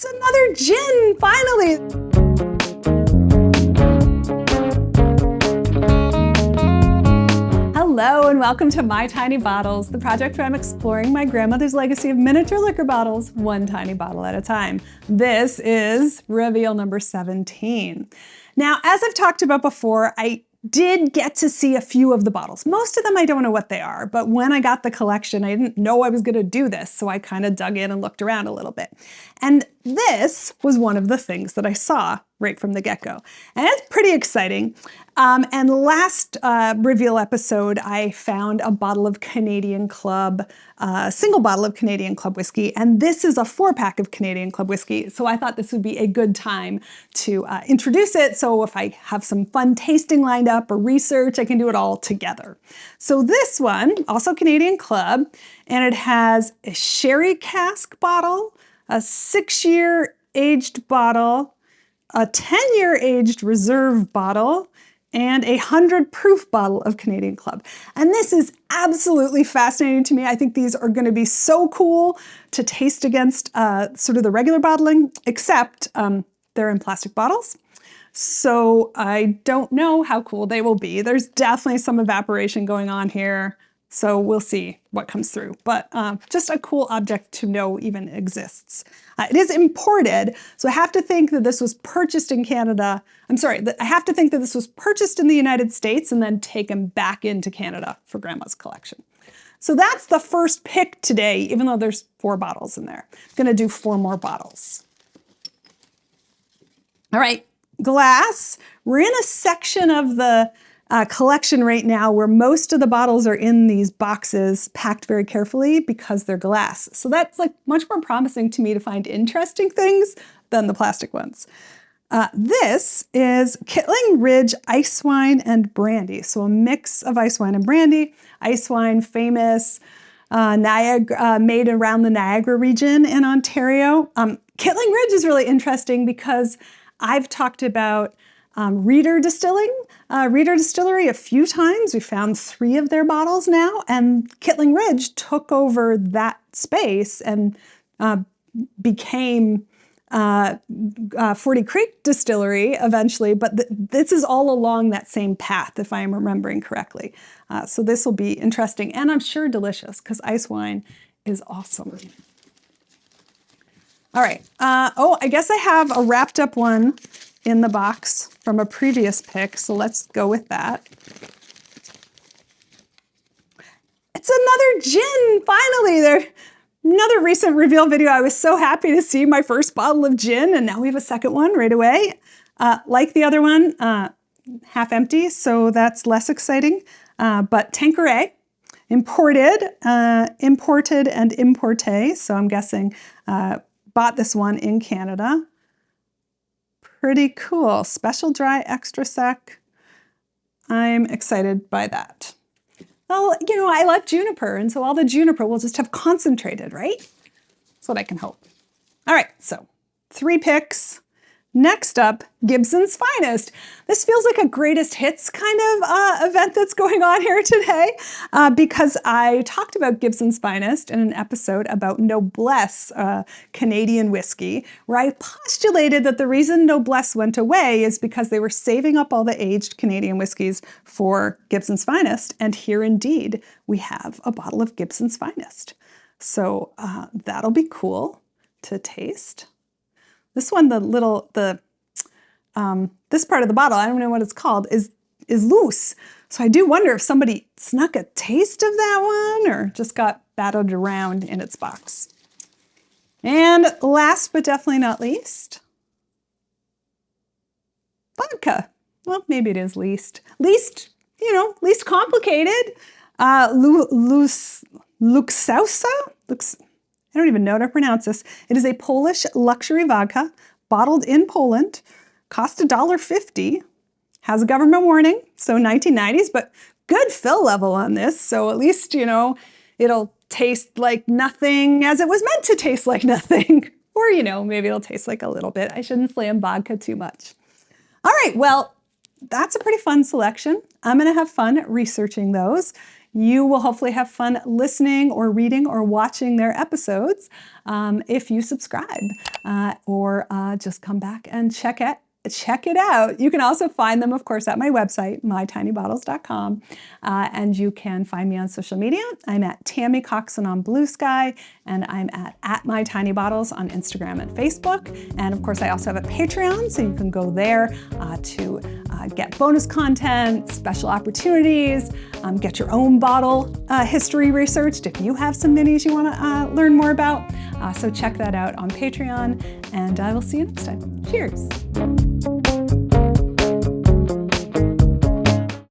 It's another gin, finally! Hello and welcome to My Tiny Bottles, the project where I'm exploring my grandmother's legacy of miniature liquor bottles, one tiny bottle at a time. This is reveal number 17. Now, as I've talked about before, I did get to see a few of the bottles. Most of them I don't know what they are, but when I got the collection, I didn't know I was going to do this, so I kind of dug in and looked around a little bit. And this was one of the things that I saw right from the get-go. And it's pretty exciting. And last reveal episode, I found a bottle of Canadian Club, single bottle of Canadian Club whiskey, and this is a 4-pack of Canadian Club whiskey, so I thought this would be a good time to introduce it, so if I have some fun tasting lined up or research, I can do it all together. So this one, also Canadian Club, and it has a sherry cask bottle, a 6-year aged bottle, a 10-year aged reserve bottle, and a 100 proof bottle of Canadian Club. And this is absolutely fascinating to me. I think these are going to be so cool to taste against sort of the regular bottling, except they're in plastic bottles. So I don't know how cool they will be. There's definitely some evaporation going on here. So we'll see what comes through, but just a cool object to know even exists. It is imported, so I have to think that this was purchased in Canada. I'm sorry, I have to think that this was purchased in the United States and then taken back into Canada for Grandma's collection. So that's the first pick today, even though there's 4 bottles in there. I'm gonna do 4 more bottles. All right, glass. We're in a section of the collection right now where most of the bottles are in these boxes packed very carefully because they're glass. So that's like much more promising to me to find interesting things than the plastic ones. This is Kittling Ridge Ice Wine and Brandy. So a mix of ice wine and brandy. Ice wine, famous, Niagara, made around the Niagara region in Ontario. Kittling Ridge is really interesting because I've talked about Reader Distillery a few times. We found 3 of their bottles now, and Kittling Ridge took over that space and became 40 Creek Distillery eventually, but this is all along that same path, if I am remembering correctly. So this will be interesting, and I'm sure delicious, because ice wine is awesome. All right, oh, I guess I have a wrapped up one in the box from a previous pick, so let's go with that. It's another gin, finally! Another recent reveal video, I was so happy to see my first bottle of gin, and now we have a second one right away. Like the other one, half empty, so that's less exciting. But Tanqueray, imported and importé, so I'm guessing bought this one in Canada. Pretty cool. Special dry, extra sec. I'm excited by that. Well, you know, I love juniper, and so all the juniper will just have concentrated, right? That's what I can hope. All right, so 3 picks. Next up, Gibson's Finest. This feels like a greatest hits kind of event that's going on here today because I talked about Gibson's Finest in an episode about Noblesse Canadian whiskey, where I postulated that the reason Noblesse went away is because they were saving up all the aged Canadian whiskeys for Gibson's Finest, and here indeed we have a bottle of Gibson's Finest. So that'll be cool to taste. This one, this part of the bottle, I don't know what it's called, is loose. So I do wonder if somebody snuck a taste of that one or just got battered around in its box. And last but definitely not least, vodka. Well, maybe it is least, you know, least complicated. Luxausa? I don't even know how to pronounce this. It is a Polish luxury vodka, bottled in Poland, cost $1.50, has a government warning, so 1990s, but good fill level on this. So at least, you know, it'll taste like nothing as it was meant to taste like nothing. Or, you know, maybe it'll taste like a little bit. I shouldn't slam vodka too much. All right, well, that's a pretty fun selection. I'm gonna have fun researching those. You will hopefully have fun listening or reading or watching their episodes if you subscribe or just come back and check it out. You can also find them, of course, at my website, mytinybottles.com, and you can find me on social media. I'm at Tammy Coxon on Blue Sky, and I'm at mytinybottles on Instagram and Facebook. And of course, I also have a Patreon, so you can go there to get bonus content, special opportunities, get your own bottle history researched if you have some minis you want to learn more about. So check that out on Patreon, and I will see you next time. Cheers.